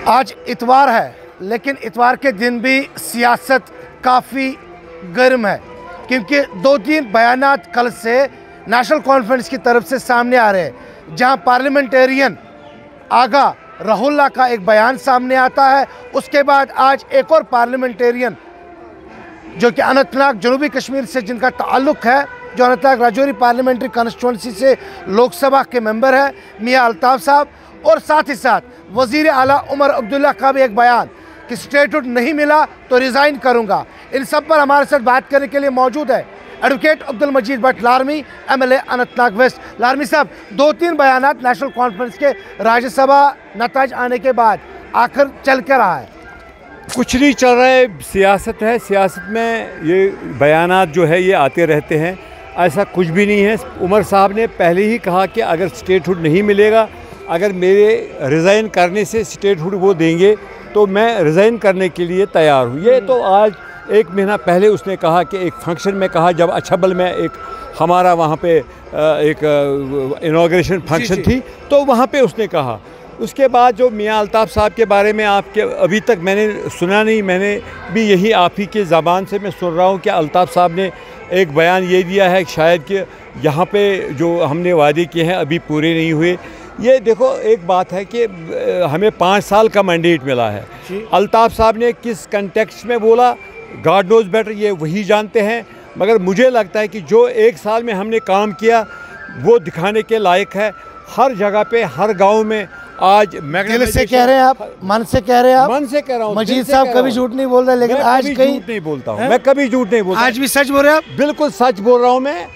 आज इतवार है, लेकिन इतवार के दिन भी सियासत काफ़ी गर्म है, क्योंकि दो तीन बयानात कल से नेशनल कॉन्फ्रेंस की तरफ से सामने आ रहे हैं, जहां पार्लियामेंटेरियन आगा रहुल्ला का एक बयान सामने आता है। उसके बाद आज एक और पार्लियामेंटेरियन जो कि अनंतनाग जनूबी कश्मीर से जिनका ताल्लुक़ है, जो अनंतनाग राजौरी पार्लियामेंट्री कॉन्स्टिट्यूंसी से लोकसभा के मेंबर है, मियां अल्ताफ़ साहब, और साथ ही साथ वज़ीर आला उमर अब्दुल्ला का भी एक बयान कि स्टेटहुड नहीं मिला तो रिज़ाइन करूंगा। इन सब पर हमारे साथ बात करने के लिए मौजूद है एडवोकेट अब्दुल मजीद भट्ट लारमी, MLA अनंतनाग वेस्ट। लारमी साहब, दो तीन बयानात नेशनल कॉन्फ्रेंस के राज्यसभा नताज आने के बाद आखिर चल क्या रहा है? कुछ नहीं चल रहा है, सियासत है। सियासत में ये बयानात जो है ये आते रहते हैं, ऐसा कुछ भी नहीं है। उमर साहब ने पहले ही कहा कि अगर स्टेटहुड नहीं मिलेगा, अगर मेरे रिज़ाइन करने से स्टेटहुड वो देंगे तो मैं रिज़ाइन करने के लिए तैयार हूँ। ये तो आज एक महीना पहले उसने कहा कि एक फंक्शन में कहा, जब अछबल में एक हमारा वहाँ पे एक इनॉग्रेशन फंक्शन थी, तो वहाँ पे उसने कहा। उसके बाद जो मियां अल्ताफ़ साहब के बारे में आपके अभी तक मैंने सुना नहीं, मैंने भी यही आप ही के ज़बान से मैं सुन रहा हूँ कि अल्ताफ़ साहब ने एक बयान ये दिया है शायद कि यहाँ पे जो हमने वादे किए हैं अभी पूरे नहीं हुए। ये देखो, एक बात है कि हमें 5 साल का मैंडेट मिला है। अल्ताफ़ साहब ने किस कंटेक्स्ट में बोला, गॉड नोज़ बेटर, ये वही जानते हैं। मगर मुझे लगता है कि जो 1 साल में हमने काम किया वो दिखाने के लायक है। हर जगह पे, हर गांव में आज दिल से कह रहे हैं आप, मन से कह रहे हैं आप? मन से कह रहा हूँ। मजीद साहब कभी झूठ नहीं बोल रहे, लेकिन आज कहीं झूठ नहीं बोलता हूँ, मैं कभी झूठ नहीं बोलता। आज भी सच बोल रहे हैं आप? बिल्कुल सच बोल रहा हूँ मैं।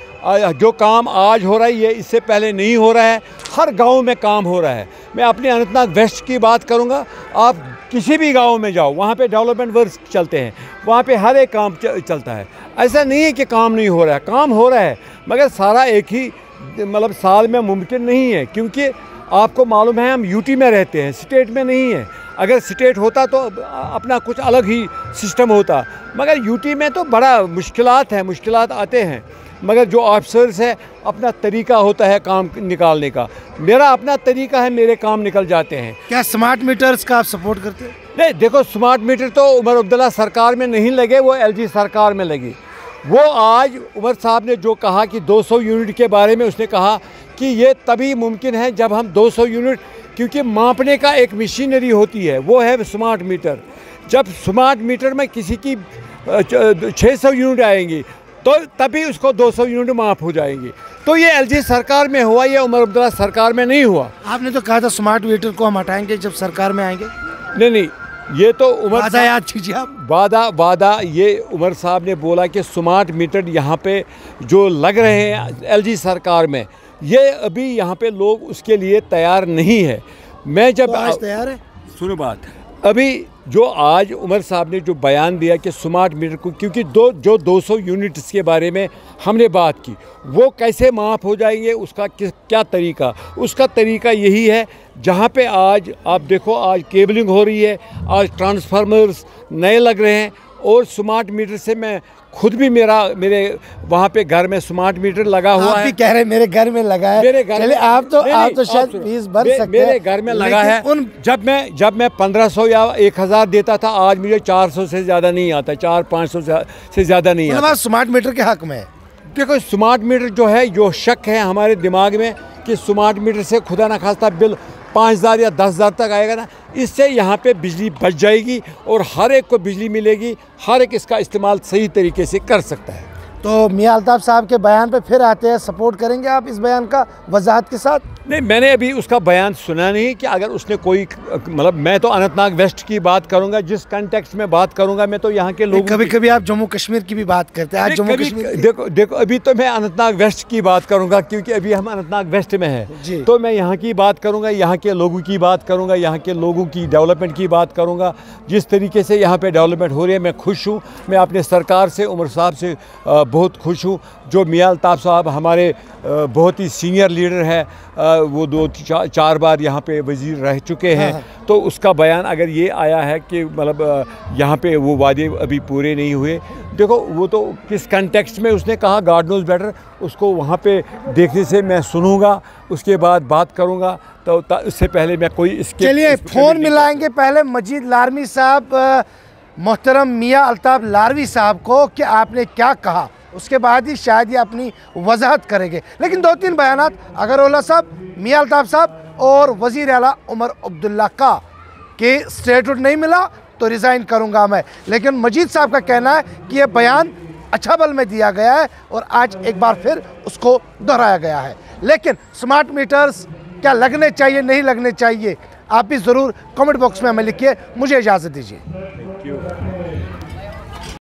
जो काम आज हो रहा है ये इससे पहले नहीं हो रहा है। हर गांव में काम हो रहा है। मैं अपने अनंतनाग वेस्ट की बात करूंगा, आप किसी भी गांव में जाओ, वहाँ पे डेवलपमेंट वर्क चलते हैं, वहाँ पे हर एक काम चलता है। ऐसा नहीं है कि काम नहीं हो रहा है, काम हो रहा है, मगर सारा एक ही मतलब साल में मुमकिन नहीं है, क्योंकि आपको मालूम है हम यूटी में रहते हैं, स्टेट में नहीं है। अगर स्टेट होता तो अपना कुछ अलग ही सिस्टम होता, मगर यूटी में तो बड़ा मुश्किलात आते हैं। मगर जो ऑफिसर्स है अपना तरीका होता है काम निकालने का, मेरा अपना तरीका है, मेरे काम निकल जाते हैं। क्या स्मार्ट मीटर्स का आप सपोर्ट करते हैं? नहीं, देखो, स्मार्ट मीटर तो उमर अब्दुल्ला सरकार में नहीं लगे, वो LG सरकार में लगी। वो आज उमर साहब ने जो कहा कि 200 यूनिट के बारे में उसने कहा कि ये तभी मुमकिन है जब हम 200 यूनिट, क्योंकि मापने का एक मशीनरी होती है, वो है स्मार्ट मीटर। जब स्मार्ट मीटर में किसी की 600 यूनिट आएंगी तो तभी उसको 200 यूनिट माफ़ हो जाएंगी। तो ये LG सरकार में हुआ, ये उमर अब्दुल्ला सरकार में नहीं हुआ। आपने तो कहा था स्मार्ट मीटर को हम हटाएंगे जब सरकार में आएंगे। नहीं, ये तो उमर वादा याद कीजिए आप। वादा ये उमर साहब ने बोला कि स्मार्ट मीटर यहाँ पे जो लग रहे हैं LG सरकार में, ये अभी यहाँ पे लोग उसके लिए तैयार नहीं है। मैं जब आज तैयार है, सुनो बात, अभी जो आज उमर साहब ने जो बयान दिया कि स्मार्ट मीटर को, क्योंकि जो 200 यूनिट्स के बारे में हमने बात की, वो कैसे माफ़ हो जाएंगे, उसका क्या तरीका? उसका तरीका यही है, जहाँ पे आज आप देखो, आज केबलिंग हो रही है, आज ट्रांसफार्मर्स नए लग रहे हैं, और स्मार्ट मीटर से मैं खुद भी मेरे वहाँ पे घर में स्मार्ट मीटर लगा हुआ है। आप भी कह रहे हैं मेरे घर में लगा है। मेरे घर में आप तो शायद फीस भर सकते हैं। मेरे घर में लगा है। जब मैं 1500 या 1000 देता था, आज मुझे 400 से ज़्यादा नहीं आता, 400-500 से ज़्यादा नहीं आता। स्मार्ट मीटर के हक में देखो, स्मार्ट मीटर जो है, जो शक है हमारे दिमाग में कि स्मार्ट मीटर से खुदा न खास्ता बिल 5000 या 10,000 तक आएगा ना, इससे यहाँ पे बिजली बच जाएगी और हर एक को बिजली मिलेगी, हर एक इसका इस्तेमाल सही तरीके से कर सकता है। तो मियां अल्ताफ़ साहब के बयान पे फिर आते हैं, सपोर्ट करेंगे आप इस बयान का वजाहत के साथ? नहीं, मैंने अभी उसका बयान सुना नहीं कि अगर उसने कोई, मतलब मैं तो अनंतनाग वेस्ट की बात करूंगा, जिस कंटेक्स्ट में बात करूंगा मैं तो यहाँ के लोग। कभी आप जम्मू कश्मीर की भी बात करते हैं। आज जम्मू कश्मीर देखो अभी तो मैं अनंतनाग वेस्ट की बात करूंगा, क्योंकि अभी हम अनंतनाग वेस्ट में हैं, तो मैं यहाँ की बात करूँगा, यहाँ के लोगों की बात करूँगा, यहाँ के लोगों की डेवलपमेंट की बात करूँगा। जिस तरीके से यहाँ पे डेवलपमेंट हो रही है, मैं खुश हूँ। मैं अपने सरकार से, उमर साहब से बहुत खुश हूँ। जो मियां अल्ताफ़ साहब हमारे बहुत ही सीनियर लीडर है, वो 2-4 बार यहाँ पे वज़ीर रह चुके हैं। तो उसका बयान अगर ये आया है कि मतलब यहाँ पे वो वादे अभी पूरे नहीं हुए, देखो वो तो किस कंटेक्स्ट में उसने कहा गॉड नोज़ बेटर, उसको वहाँ पे देखने से मैं सुनूंगा, उसके बाद बात करूँगा। तो इससे पहले मैं कोई इसके चलिए फ़ोन मिलाएंगे पहले मजीद लारमी साहब, मोहतरम मियां अल्ताफ़ लारवी साहब को कि आपने क्या कहा, उसके बाद ही शायद ये अपनी वजाहत करेंगे। लेकिन 2-3 बयानात अगरवाला साहब, मियां अल्ताफ़ साहब और वज़ीर आला उमर अब्दुल्ला का कि स्टेटहुड नहीं मिला तो रिज़ाइन करूंगा मैं। लेकिन मजीद साहब का कहना है कि ये बयान अच्छा बल में दिया गया है और आज एक बार फिर उसको दोहराया गया है। लेकिन स्मार्ट मीटर्स क्या लगने चाहिए नहीं लगने चाहिए, आप भी ज़रूर कमेंट बॉक्स में हमें लिखिए। मुझे इजाज़त दीजिए। Thank you.